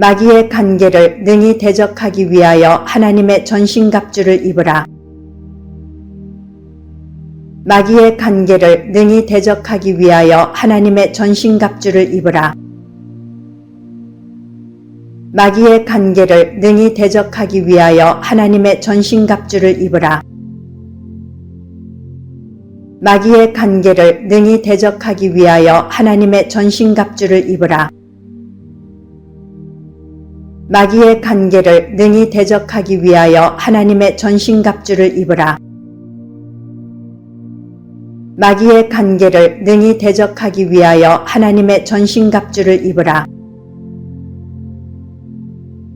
마귀의 관계를 능히 대적하기 위하여 하나님의 전신갑주를 입으라. 마귀의 관계를 능히 대적하기 위하여 하나님의 전신갑주를 입으라. 마귀의 관계를 능히 대적하기 위하여 하나님의 전신갑주를 입으라. 마귀의 관계를 능히 대적하기 위하여 하나님의 전신갑주를 입으라. 마귀의 관계를 능히 대적하기 위하여 하나님의 전신갑주를 입으라. 마귀의 관계를 능히 대적하기 위하여 하나님의 전신갑주를 입으라.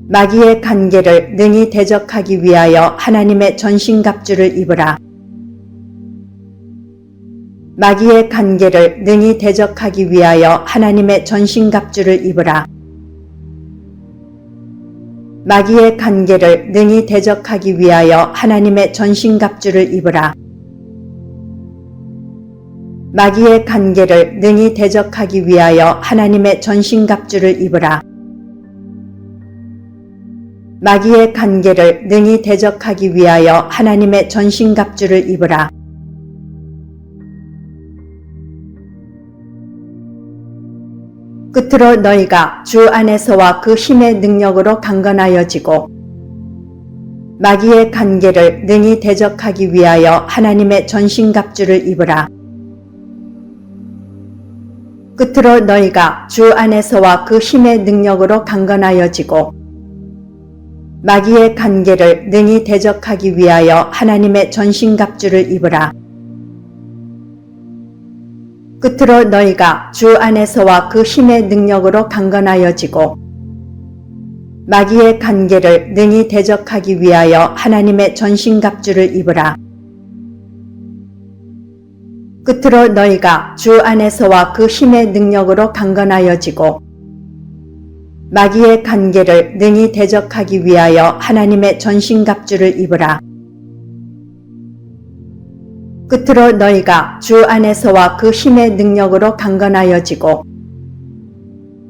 마귀의 관계를 능히 대적하기 위하여 하나님의 전신갑주를 입으라. 마귀의 관계를 능히 대적하기 위하여 하나님의 전신갑주를 입으라. 마귀의 관계를 능히 대적하기 위하여 하나님의 전신갑주를 입으라. 마귀의 관계를 능히 대적하기 위하여 하나님의 전신갑주를 입으라. 마귀의 관계를 능히 대적하기 위하여 하나님의 전신갑주를 입으라. 끝으로 너희가 주 안에서와 그 힘의 능력으로 강건하여지고 마귀의 관계를 능히 대적하기 위하여 하나님의 전신갑주를 입으라. 끝으로 너희가 주 안에서와 그 힘의 능력으로 강건하여지고 마귀의 관계를 능히 대적하기 위하여 하나님의 전신갑주를 입으라. 끝으로 너희가 주 안에서와 그 힘의 능력으로 강건하여지고 마귀의 관계를 능히 대적하기 위하여 하나님의 전신갑주를 입으라. 끝으로 너희가 주 안에서와 그 힘의 능력으로 강건하여지고 마귀의 관계를 능히 대적하기 위하여 하나님의 전신갑주를 입으라. 끝으로 너희가 주 안에서와 그 힘의 능력으로 강건하여지고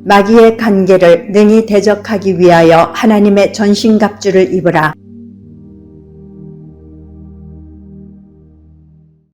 마귀의 관계를 능히 대적하기 위하여 하나님의 전신갑주를 입으라.